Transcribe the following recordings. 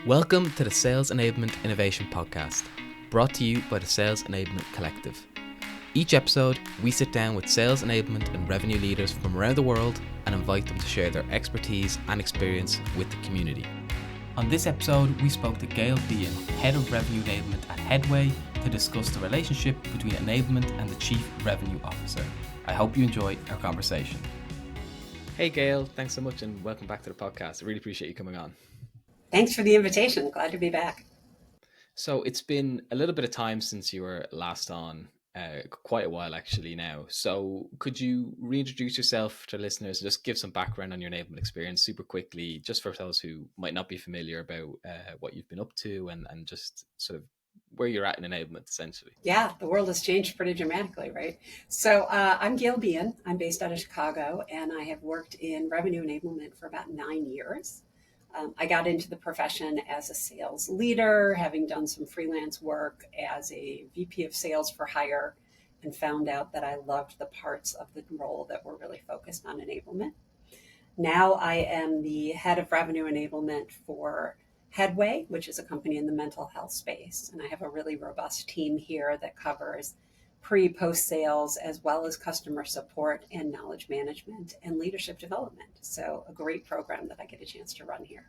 Welcome to the Sales Enablement Innovation Podcast, brought to you by the Sales Enablement Collective. Each episode, we sit down with sales enablement and revenue leaders from around the world and invite them to share their expertise and experience with the community. On this episode, we spoke to Gail Behun, Head of Revenue Enablement at Headway, to discuss the relationship between enablement and the Chief Revenue Officer. I hope you enjoy our conversation. Hey Gail, thanks so much and welcome back to the podcast. I really appreciate you coming on. Thanks for the invitation. Glad to be back. So it's been a little bit of time since you were last on, quite a while actually now. So could you reintroduce yourself to listeners and just give some background on your enablement experience super quickly, just for those who might not be familiar about what you've been up to and just sort of where you're at in enablement, essentially. Yeah, the world has changed pretty dramatically, right? So I'm Gail Behun. I'm based out of Chicago, and I have worked in revenue enablement for about 9 years. I got into the profession as a sales leader, having done some freelance work as a VP of sales for hire, and found out that I loved the parts of the role that were really focused on enablement. Now I am the head of revenue enablement for Headway, which is a company in the mental health space. And I have a really robust team here that covers pre-post sales, as well as customer support and knowledge management and leadership development. So a great program that I get a chance to run here.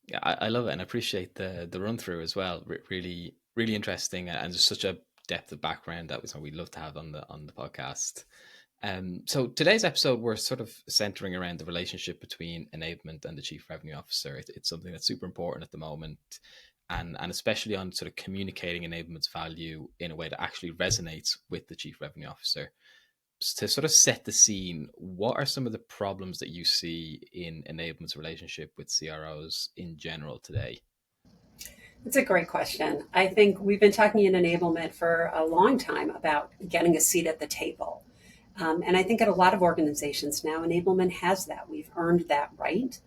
Yeah, I love it and I appreciate the run through as well. Really, really interesting and just such a depth of background that we'd love to have on the podcast. So today's episode, we're sort of centering around the relationship between enablement and the Chief Revenue Officer. It's something that's super important at the moment, and especially on sort of communicating enablement's value in a way that actually resonates with the Chief Revenue Officer. To sort of set the scene, what are some of the problems that you see in enablement's relationship with CROs in general today? That's a great question. I think we've been talking in enablement for a long time about getting a seat at the table. And I think at a lot of organizations now, enablement has that. We've earned that right.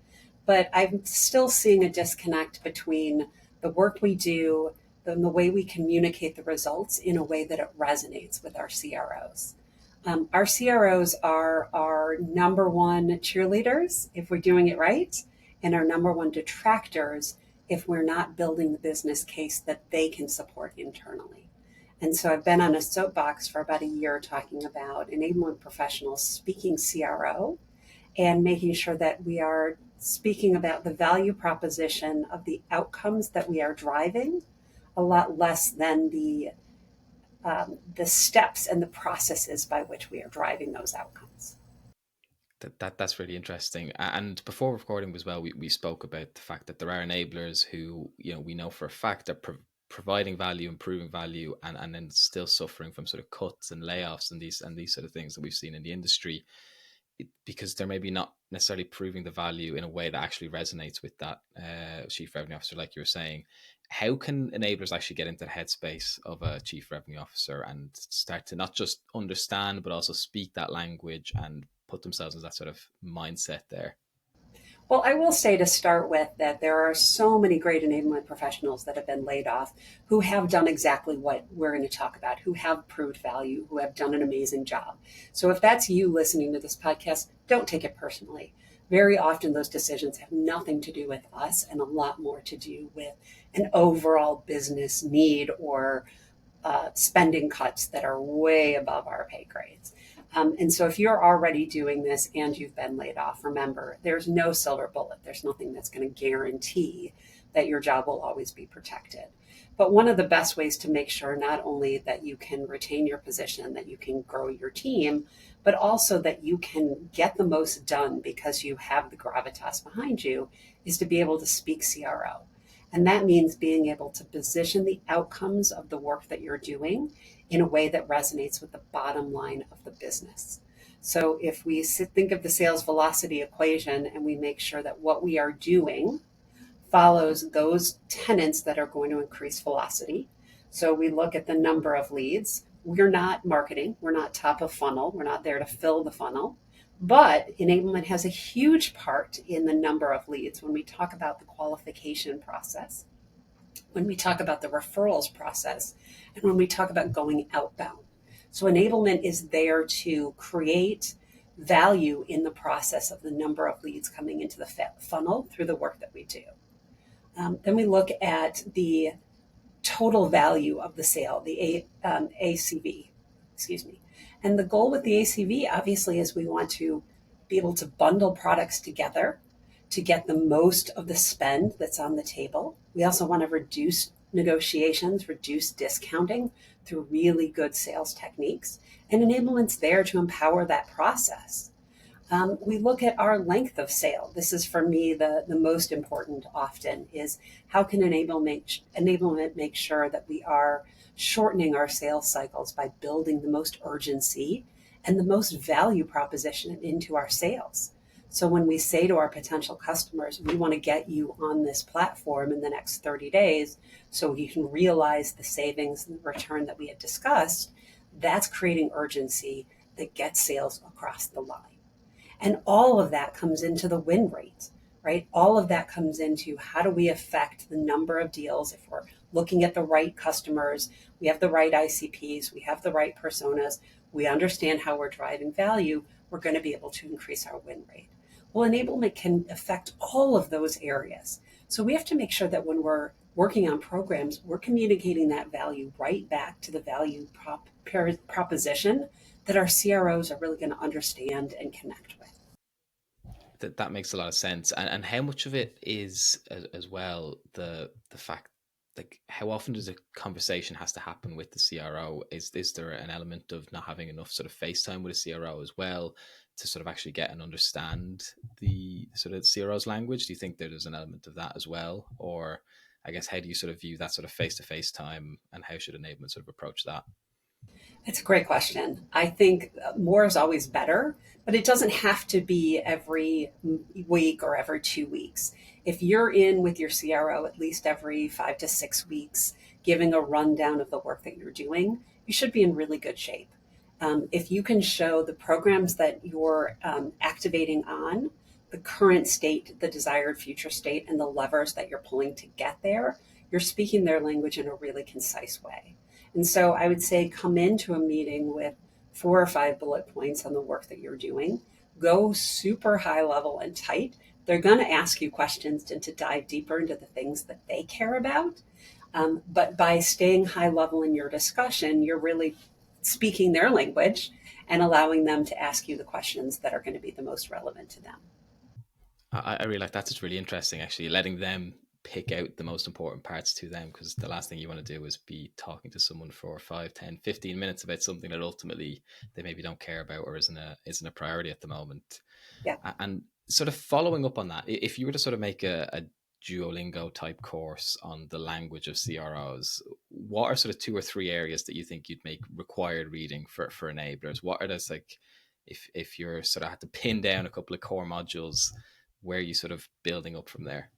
But I'm still seeing a disconnect between the work we do and the way we communicate the results in a way that it resonates with our CROs. Our CROs are our number one cheerleaders if we're doing it right, and our number one detractors if we're not building the business case that they can support internally. And so I've been on a soapbox for about a year talking about enablement professionals speaking CRO and making sure that we are speaking about the value proposition of the outcomes that we are driving, a lot less than the steps and the processes by which we are driving those outcomes. That's really interesting. And before recording as well, we spoke about the fact that there are enablers who, we know for a fact are providing value, improving value, and then still suffering from sort of cuts and layoffs and these sort of things that we've seen in the industry, because they're maybe not necessarily proving the value in a way that actually resonates with that Chief Revenue Officer, like you were saying. How can enablers actually get into the headspace of a Chief Revenue Officer and start to not just understand, but also speak that language and put themselves in that sort of mindset there? Well, I will say to start with that there are so many great enablement professionals that have been laid off who have done exactly what we're going to talk about, who have proved value, who have done an amazing job. So if that's you listening to this podcast, don't take it personally. Very often those decisions have nothing to do with us and a lot more to do with an overall business need or spending cuts that are way above our pay grades. And so if you're already doing this and you've been laid off, remember, there's no silver bullet. There's nothing that's going to guarantee that your job will always be protected. But one of the best ways to make sure not only that you can retain your position, that you can grow your team, but also that you can get the most done because you have the gravitas behind you, is to be able to speak CRO. And that means being able to position the outcomes of the work that you're doing in a way that resonates with the bottom line of the business. So if we think of the sales velocity equation and we make sure that what we are doing follows those tenets that are going to increase velocity. So we look at the number of leads. We're not marketing. We're not top of funnel. We're not there to fill the funnel. But enablement has a huge part in the number of leads when we talk about the qualification process, when we talk about the referrals process, and when we talk about going outbound. So enablement is there to create value in the process of the number of leads coming into the funnel through the work that we do. Then we look at the total value of the sale, the ACV, excuse me. And the goal with the ACV, obviously, is we want to be able to bundle products together to get the most of the spend that's on the table. We also want to reduce negotiations, reduce discounting through really good sales techniques. And enablement's there to empower that process. We look at our length of sale. This is for me the most important often is how can enablement make sure that we are shortening our sales cycles by building the most urgency and the most value proposition into our sales. So when we say to our potential customers, we want to get you on this platform in the next 30 days so you can realize the savings and the return that we had discussed, that's creating urgency that gets sales across the line. And all of that comes into the win rate, right? All of that comes into how do we affect the number of deals if we're looking at the right customers, we have the right ICPs, we have the right personas, we understand how we're driving value, we're going to be able to increase our win rate. Well, enablement can affect all of those areas. So we have to make sure that when we're working on programs, we're communicating that value right back to the proposition that our CROs are really going to understand and connect with. That makes a lot of sense. And how much of it is as well the fact, like how often does a conversation has to happen with the CRO? Is there an element of not having enough sort of face time with a CRO as well to sort of actually get and understand the sort of CRO's language? Do you think there's an element of that as well? Or I guess how do you sort of view that sort of face to face time, and how should enablement sort of approach that? It's a great question. I think more is always better, but it doesn't have to be every week or every 2 weeks. If you're in with your CRO at least every 5 to 6 weeks, giving a rundown of the work that you're doing, you should be in really good shape. If you can show the programs that you're activating on, the current state, the desired future state, and the levers that you're pulling to get there, you're speaking their language in a really concise way. And so I would say come into a meeting with 4 or 5 bullet points on the work that you're doing. Go super high level and tight. They're going to ask you questions and to dive deeper into the things that they care about. But by staying high level in your discussion, you're really speaking their language and allowing them to ask you the questions that are going to be the most relevant to them. I really like that. It's really interesting, actually, letting them pick out the most important parts to them, because the last thing you want to do is be talking to someone for 5, 10, 15 minutes about something that ultimately they maybe don't care about or isn't a priority at the moment. Yeah. And sort of following up on that, if you were to sort of make a Duolingo type course on the language of CROs, what are sort of 2 or 3 areas that you think you'd make required reading for enablers? What are those, like, if you're sort of had to pin down a couple of core modules, where are you sort of building up from there?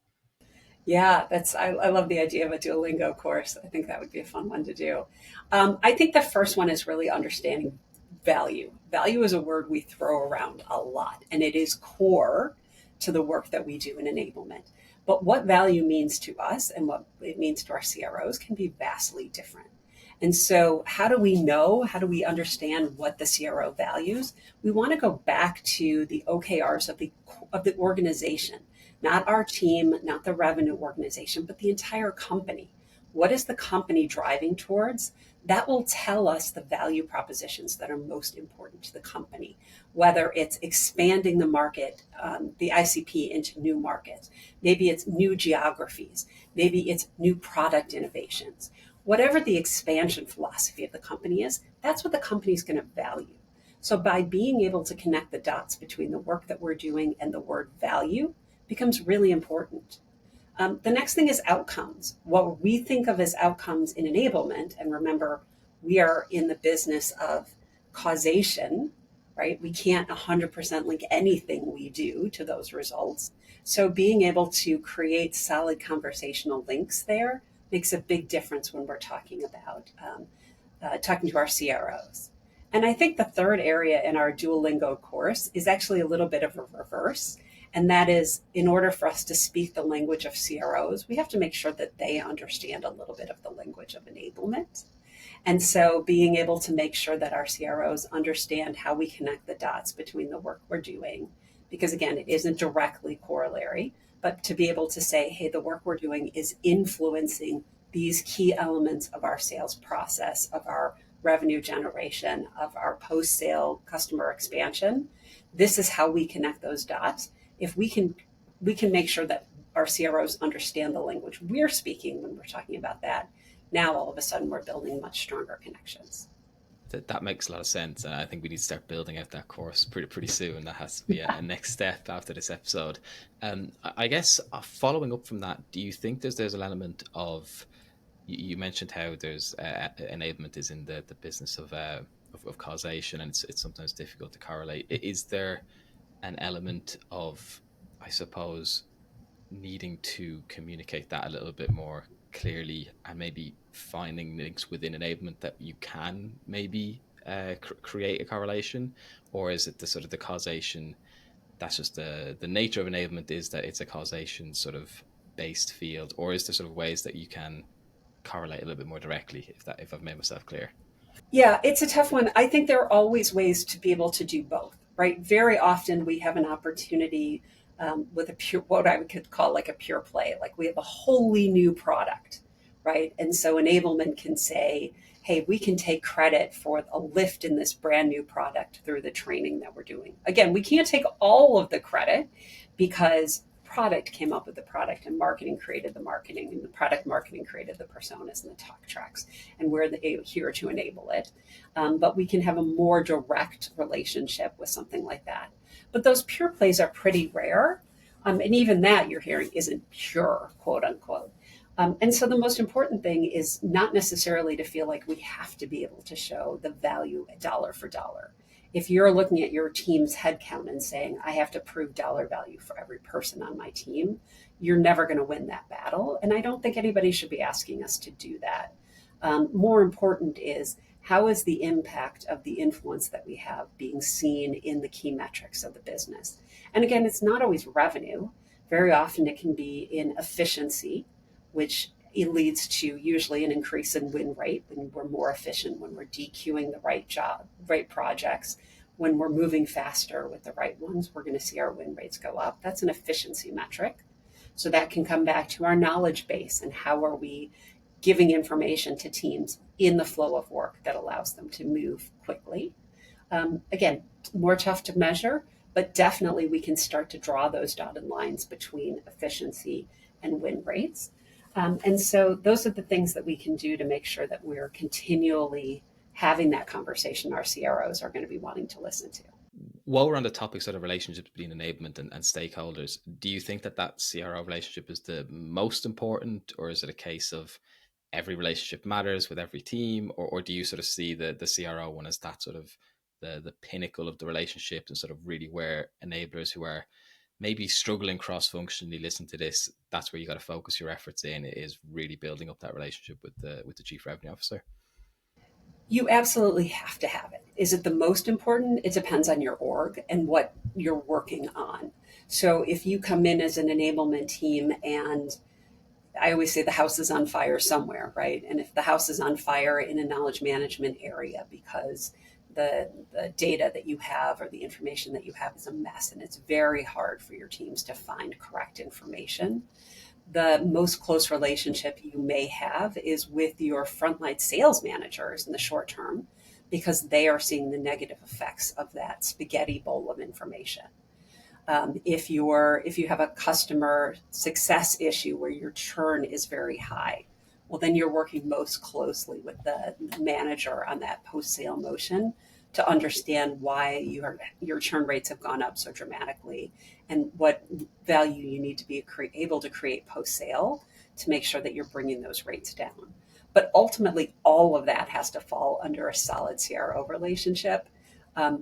Yeah, I love the idea of a Duolingo course. I think that would be a fun one to do. I think the first one is really understanding value. Value is a word we throw around a lot, and it is core to the work that we do in enablement. But what value means to us and what it means to our CROs can be vastly different. And so, how do we know? How do we understand what the CRO values? We want to go back to the OKRs of the organization, not our team, not the revenue organization, but the entire company. What is the company driving towards? That will tell us the value propositions that are most important to the company, whether it's expanding the market, the ICP into new markets, maybe it's new geographies, maybe it's new product innovations. Whatever the expansion philosophy of the company is, that's what the company is going to value. So by being able to connect the dots between the work that we're doing and the word value becomes really important. The next thing is outcomes. What we think of as outcomes in enablement, and remember, we are in the business of causation, right? We can't 100% link anything we do to those results. So being able to create solid conversational links there makes a big difference when we're talking about talking to our CROs. And I think the third area in our Duolingo course is actually a little bit of a reverse. And that is, in order for us to speak the language of CROs, we have to make sure that they understand a little bit of the language of enablement. And so being able to make sure that our CROs understand how we connect the dots between the work we're doing, because again, it isn't directly corollary, but to be able to say, hey, the work we're doing is influencing these key elements of our sales process, of our revenue generation, of our post sale customer expansion. This is how we connect those dots. If we can make sure that our CROs understand the language we're speaking when we're talking about that. Now all of a sudden we're building much stronger connections. That makes a lot of sense, and I think we need to start building out that course pretty soon. That has to be a next step after this episode. I guess following up from that, do you think there's an element of, you mentioned how there's enablement is in the business of causation, and it's sometimes difficult to correlate. Is there an element of, I suppose, needing to communicate that a little bit more clearly, and maybe finding links within enablement that you can maybe create a correlation? Or is it the sort of the causation, that's just the nature of enablement, is that it's a causation sort of based field? Or is there sort of ways that you can correlate a little bit more directly, if I've made myself clear? Yeah, it's a tough one. I think there are always ways to be able to do both, right? Very often we have an opportunity with a pure, what I could call like a pure play, like we have a wholly new product, right? And so enablement can say, hey, we can take credit for a lift in this brand new product through the training that we're doing. Again, we can't take all of the credit because product came up with the product and marketing created the marketing and the product marketing created the personas and the talk tracks, and we're here to enable it. But we can have a more direct relationship with something like that. But those pure plays are pretty rare. And even that you're hearing isn't pure, quote unquote. And so the most important thing is not necessarily to feel like we have to be able to show the value dollar for dollar. If you're looking at your team's headcount and saying, I have to prove dollar value for every person on my team, you're never going to win that battle. And I don't think anybody should be asking us to do that. More important is, how is the impact of the influence that we have being seen in the key metrics of the business? And again, it's not always revenue. Very often it can be in efficiency, which it leads to usually an increase in win rate when we're more efficient, when we're DQing the right job, right projects, when we're moving faster with the right ones, we're going to see our win rates go up. That's an efficiency metric. So that can come back to our knowledge base and how are we giving information to teams in the flow of work that allows them to move quickly. Again, more tough to measure, but definitely we can start to draw those dotted lines between efficiency and win rates. And so those are the things that we can do to make sure that we're continually having that conversation our CROs are going to be wanting to listen to. While we're on the topic sort of relationships between enablement and stakeholders, do you think that CRO relationship is the most important, or is it a case of every relationship matters with every team, or do you sort of see the CRO one as that sort of the pinnacle of the relationship, and sort of really where enablers who are maybe struggling cross-functionally listen to this, that's where you got to focus your efforts in, is really building up that relationship with the chief revenue officer? You absolutely have to have it. Is it the most important? It depends on your org and what you're working on. So if you come in as an enablement team, and I always say the house is on fire somewhere, right? And if the house is on fire in a knowledge management area because the data that you have or the information that you have is a mess, and it's very hard for your teams to find correct information, the most close relationship you may have is with your frontline sales managers in the short term, because they are seeing the negative effects of that spaghetti bowl of information. If you have a customer success issue where your churn is very high, well, then you're working most closely with the manager on that post sale motion to understand why your churn rates have gone up so dramatically, and what value you need to be able to create post sale to make sure that you're bringing those rates down. But ultimately, all of that has to fall under a solid CRO relationship,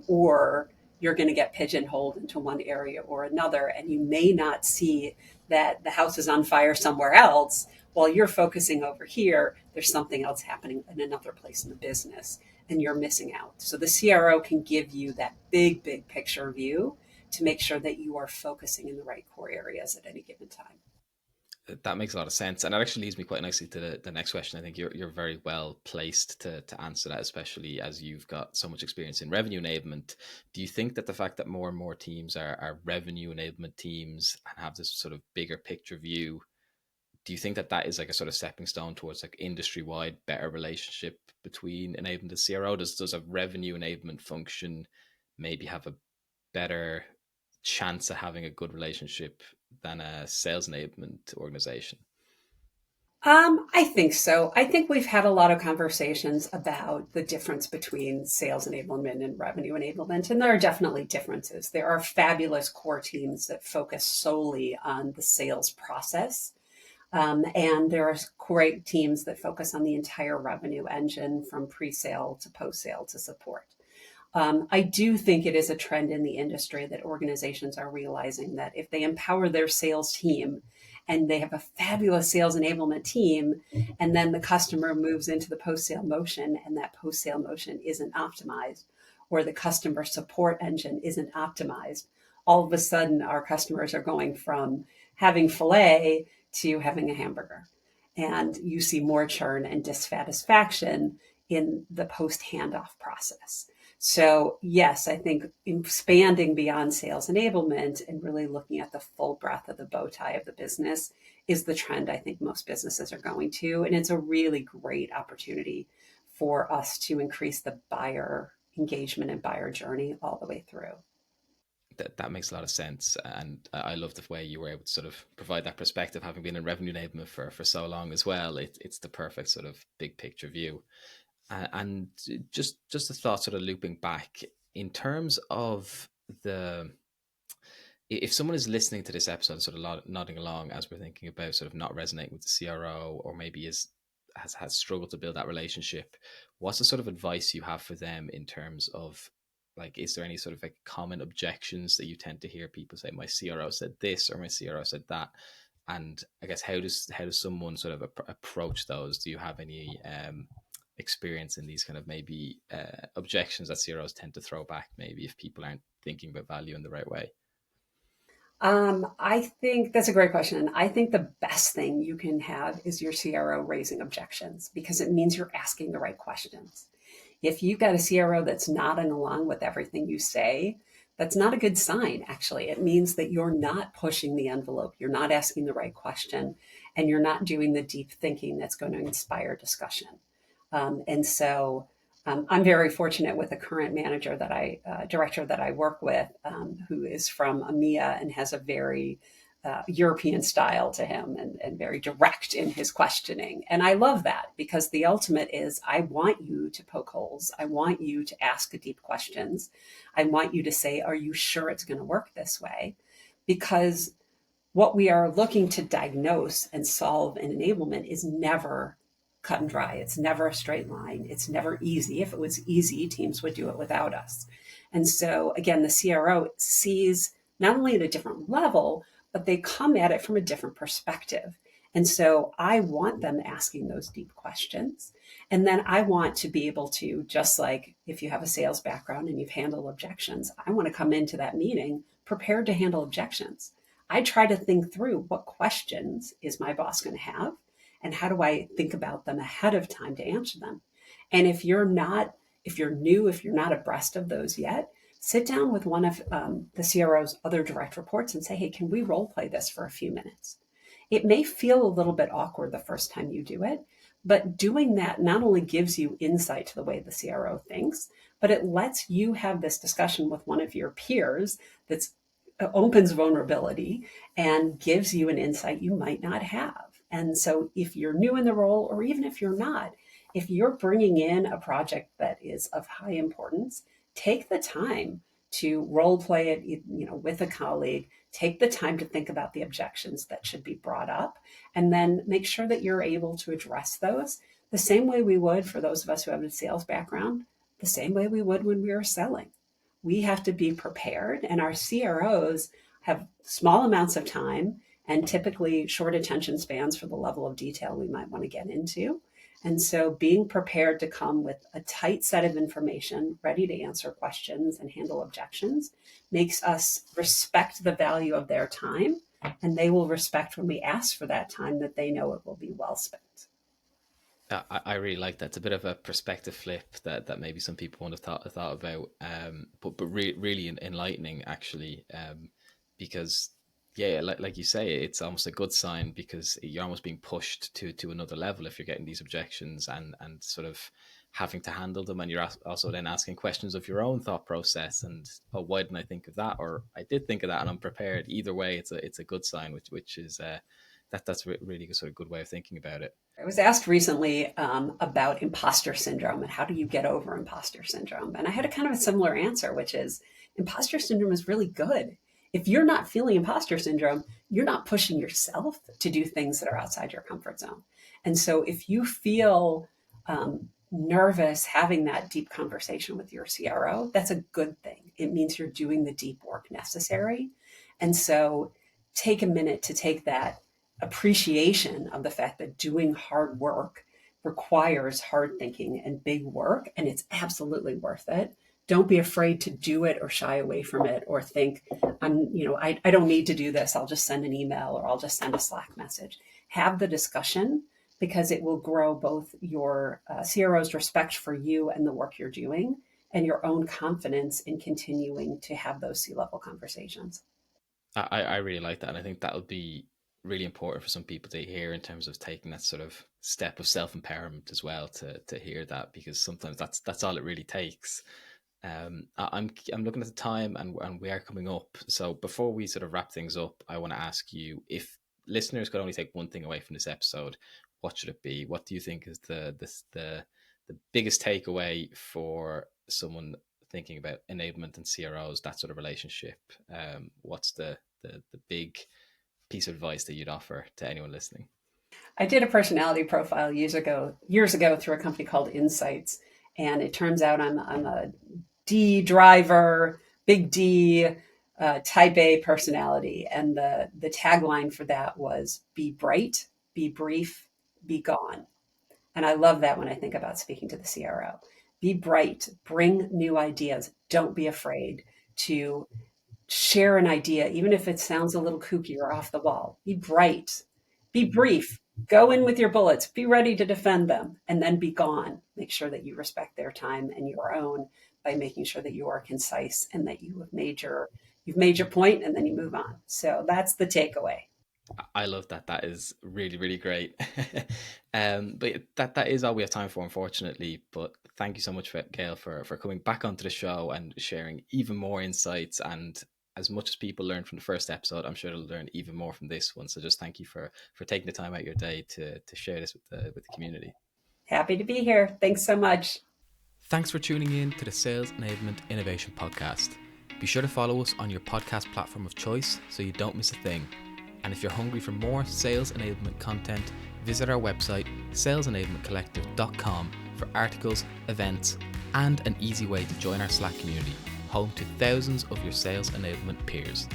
or you're going to get pigeonholed into one area or another, and you may not see that the house is on fire somewhere else while you're focusing over here. There's something else happening in another place in the business, and you're missing out. So the CRO can give you that big picture view to make sure that you are focusing in the right core areas at any given time. That makes a lot of sense, and that actually leads me quite nicely to the next question. I think you're very well placed to answer that, especially as you've got so much experience in revenue enablement. Do you think that the fact that more and more teams are revenue enablement teams and have this sort of bigger picture view, do you think that that is like a sort of stepping stone towards like industry wide better relationship between enablement and CRO? Does a revenue enablement function maybe have a better chance of having a good relationship than a sales enablement organization? I think so. I think we've had a lot of conversations about the difference between sales enablement and revenue enablement, and there are definitely differences. There are fabulous core teams that focus solely on the sales process. And there are great teams that focus on the entire revenue engine from pre sale to post sale to support. I do think it is a trend in the industry that organizations are realizing that if they empower their sales team and they have a fabulous sales enablement team, and then the customer moves into the post sale motion and that post sale motion isn't optimized, or the customer support engine isn't optimized, all of a sudden our customers are going from having filet to having a hamburger. And you see more churn and dissatisfaction in the post handoff process. So, yes, I think expanding beyond sales enablement and really looking at the full breadth of the bow tie of the business is the trend I think most businesses are going to. And it's a really great opportunity for us to increase the buyer engagement and buyer journey all the way through. That makes a lot of sense, and I love the way you were able to sort of provide that perspective, having been in revenue enablement for so long as well. It's the perfect sort of big picture view. And just a thought, sort of looping back in terms of the if someone is listening to this episode, sort of nodding along as we're thinking about sort of not resonating with the CRO, or maybe has struggled to build that relationship, what's the sort of advice you have for them in terms of like, is there any sort of like common objections that you tend to hear people say, my CRO said this or my CRO said that? And I guess how does someone sort of approach those? Do you have any experience in these kind of maybe objections that CROs tend to throw back, maybe if people aren't thinking about value in the right way? I think that's a great question. I think the best thing you can have is your CRO raising objections because it means you're asking the right questions. If you've got a CRO that's nodding along with everything you say, that's not a good sign, actually. It means that you're not pushing the envelope, you're not asking the right question, and you're not doing the deep thinking that's going to inspire discussion. And so I'm very fortunate with a current manager that director that I work with, who is from EMEA and has a very European style to him and very direct in his questioning. And I love that because the ultimate is I want you to poke holes. I want you to ask deep questions. I want you to say, are you sure it's going to work this way? Because what we are looking to diagnose and solve in enablement is never cut and dry. It's never a straight line. It's never easy. If it was easy, teams would do it without us. And so, again, the CRO sees not only at a different level, but they come at it from a different perspective. And so I want them asking those deep questions. And then I want to be able to, just like if you have a sales background and you've handled objections, I want to come into that meeting prepared to handle objections. I try to think through what questions is my boss going to have and how do I think about them ahead of time to answer them. And if you're new, if you're not abreast of those yet, sit down with one of the CRO's other direct reports and say, hey, can we role play this for a few minutes? It may feel a little bit awkward the first time you do it, but doing that not only gives you insight to the way the CRO thinks, but it lets you have this discussion with one of your peers that's opens vulnerability and gives you an insight you might not have. And so if you're new in the role, or even if you're not, if you're bringing in a project that is of high importance, take the time to role play it, with a colleague. Take the time to think about the objections that should be brought up, and then make sure that you're able to address those the same way we would for those of us who have a sales background, the same way we would when we were selling. We have to be prepared, and our CROs have small amounts of time and typically short attention spans for the level of detail we might want to get into. And so being prepared to come with a tight set of information, ready to answer questions and handle objections, makes us respect the value of their time, And they will respect when we ask for that time, that they know it will be well spent. I really like that. It's a bit of a perspective flip that maybe some people wouldn't have thought about, but really enlightening actually, because yeah, like you say, it's almost a good sign because you're almost being pushed to another level if you're getting these objections and sort of having to handle them, and you're also then asking questions of your own thought process and, oh, why didn't I think of that, or I did think of that and I'm prepared. Either way, it's a good sign, which is that's really a sort of good way of thinking about it. I was asked recently about imposter syndrome and how do you get over imposter syndrome? And I had a kind of a similar answer, which is imposter syndrome is really good. If you're not feeling imposter syndrome, you're not pushing yourself to do things that are outside your comfort zone. And so if you feel nervous having that deep conversation with your CRO, that's a good thing. It means you're doing the deep work necessary. And so take a minute to take that appreciation of the fact that doing hard work requires hard thinking and big work, and it's absolutely worth it. Don't be afraid to do it or shy away from it or think, I don't need to do this. I'll just send an email or I'll just send a Slack message. Have the discussion, because it will grow both your CRO's respect for you and the work you're doing and your own confidence in continuing to have those C-level conversations. I really like that, and I think that would be really important for some people to hear in terms of taking that sort of step of self empowerment as well. To hear that, because sometimes that's all it really takes. I'm looking at the time, and we are coming up. So before we sort of wrap things up, I want to ask you, if listeners could only take one thing away from this episode, what should it be? What do you think is the biggest takeaway for someone thinking about enablement and CROs, that sort of relationship? What's the big piece of advice that you'd offer to anyone listening? I did a personality profile years ago through a company called Insights, and it turns out I'm a D driver, big D, type A personality, and the tagline for that was "Be bright, be brief, be gone." And I love that when I think about speaking to the CRO. Be bright, bring new ideas. Don't be afraid to share an idea, even if it sounds a little kooky or off the wall. Be bright, be brief, go in with your bullets, be ready to defend them, and then be gone. Make sure that you respect their time and your own by making sure that you are concise and that you've made your point, and then you move on. So that's the takeaway. I love that. That is really, really great. But that is all we have time for, unfortunately. But thank you so much, Gail, for coming back onto the show and sharing even more insights. And as much as people learned from the first episode, I'm sure they'll learn even more from this one. So just thank you for taking the time out of your day to share this with the community. Happy to be here. Thanks so much. Thanks for tuning in to the Sales Enablement Innovation Podcast. Be sure to follow us on your podcast platform of choice so you don't miss a thing. And if you're hungry for more sales enablement content, visit our website, salesenablementcollective.com, for articles, events, and an easy way to join our Slack community, home to thousands of your sales enablement peers.